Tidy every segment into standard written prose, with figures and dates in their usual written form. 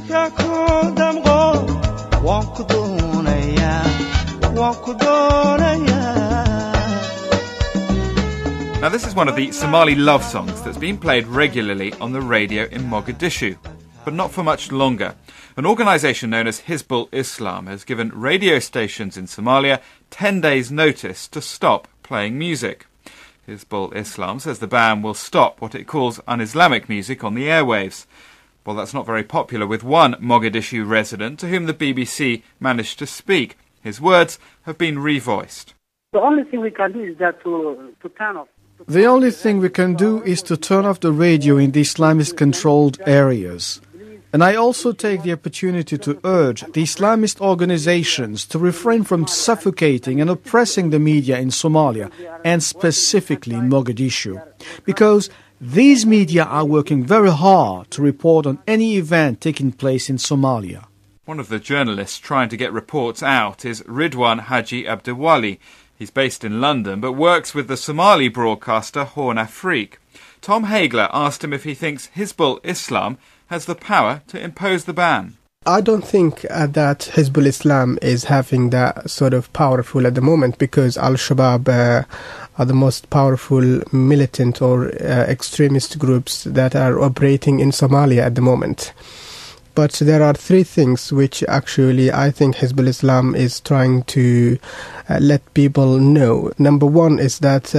Now this is one of the Somali love songs that's been played regularly on the radio in Mogadishu, but not for much longer. An organisation known as Hizbul-Islam has given radio stations in Somalia 10 days' notice to stop playing music. Hizbul-Islam says the ban will stop what it calls un-Islamic music on the airwaves. Well, that's not very popular with one Mogadishu resident to whom the BBC managed to speak. His words have been revoiced. The only thing we can do is that to turn off. The only thing we can do is to turn off the radio in the Islamist-controlled areas. And I also take the opportunity to urge the Islamist organizations to refrain from suffocating and oppressing the media in Somalia, and specifically in Mogadishu, because these media are working very hard to report on any event taking place in Somalia. One of the journalists trying to get reports out is Ridwaan Haji Abdiwali. He's based in London but works with the Somali broadcaster Horn Afrique. Tom Hagler asked him if he thinks Hizbul-Islam has the power to impose the ban. I don't think that Hizbul-Islam is having that sort of powerful at the moment, because Al-Shabaab are the most powerful militant or extremist groups that are operating in Somalia at the moment. But there are three things which actually I think Hizbul-Islam is trying to let people know. Number one is that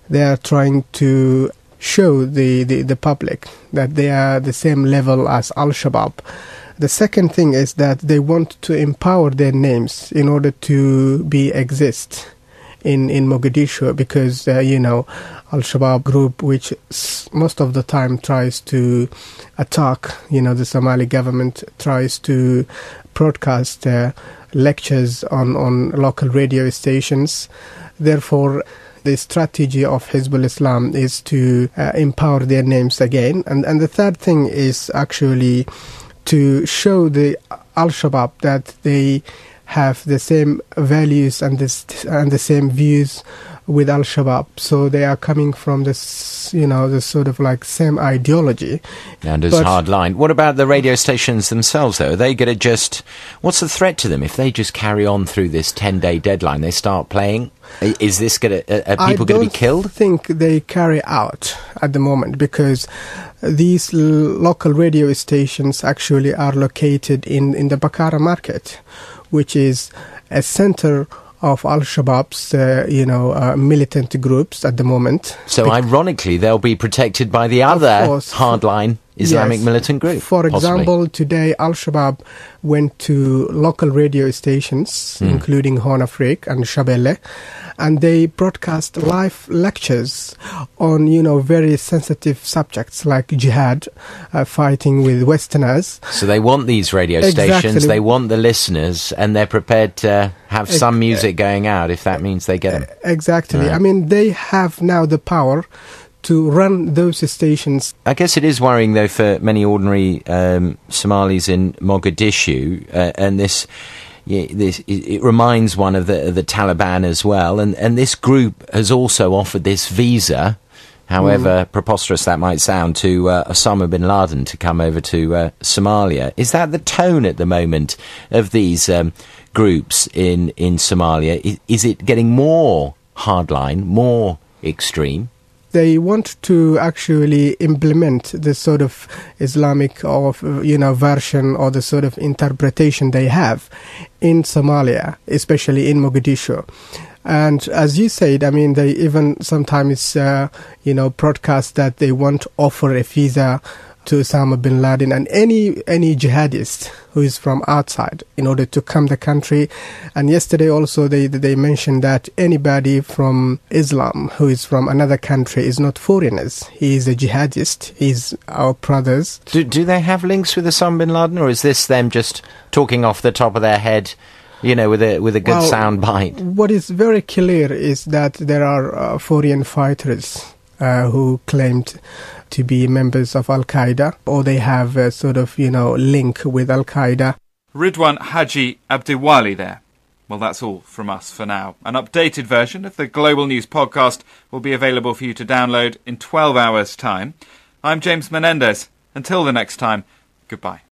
they are trying to show the public that they are the same level as Al-Shabaab. The second thing is that they want to empower their names in order to exist in Mogadishu, because, Al-Shabaab group, which most of the time tries to attack, the Somali government, tries to broadcast lectures on local radio stations. Therefore, the strategy of Hizbul-Islam is to empower their names again. And the third thing is actually to show the Al-Shabaab that they have the same values and the same views with Al-Shabaab. So they are coming from this, the sort of like same ideology. And as hard line. What about the radio stations themselves, though? Are they going to just... What's the threat to them if they just carry on through this 10-day deadline? They start playing? Is this going to... Are people going to be killed? I don't think they carry out at the moment, because these local radio stations actually are located in the Bakara market, which is a center of Al-Shabaab's, militant groups at the moment. So ironically, they'll be protected by the other hardline Islamic militant group. For example, today Al-Shabaab went to local radio stations, including Horn Afrique and Shabelle, and they broadcast live lectures on, very sensitive subjects like jihad, fighting with Westerners. So they want these radio stations, they want the listeners, and they're prepared to have some music going out if that means they get them. Exactly. Right. I mean, they have now the power to run those stations. I guess it is worrying, though, for many ordinary Somalis in Mogadishu, and this it reminds one of the Taliban as well, and this group has also offered this visa, however preposterous that might sound, to Osama bin Laden to come over to Somalia. Is that the tone at the moment of these groups in Somalia? Is it getting more hardline, more extreme? They want to actually implement the sort of Islamic version or the sort of interpretation they have in Somalia, especially in Mogadishu. And as you said, I mean, they even sometimes, broadcast that they want to offer a visa to Osama bin Laden and any jihadist who is from outside in order to come to the country. And yesterday also they mentioned that anybody from Islam who is from another country is not foreigners. He is a jihadist. He's our brothers. Do they have links with Osama bin Laden, or is this them just talking off the top of their head, with a good sound bite? What is very clear is that there are foreign fighters who claimed to be members of Al-Qaeda, or they have a sort of, link with Al-Qaeda. Ridwaan Haji Abdiwali there. Well, that's all from us for now. An updated version of the Global News podcast will be available for you to download in 12 hours' time. I'm James Menendez. Until the next time, goodbye.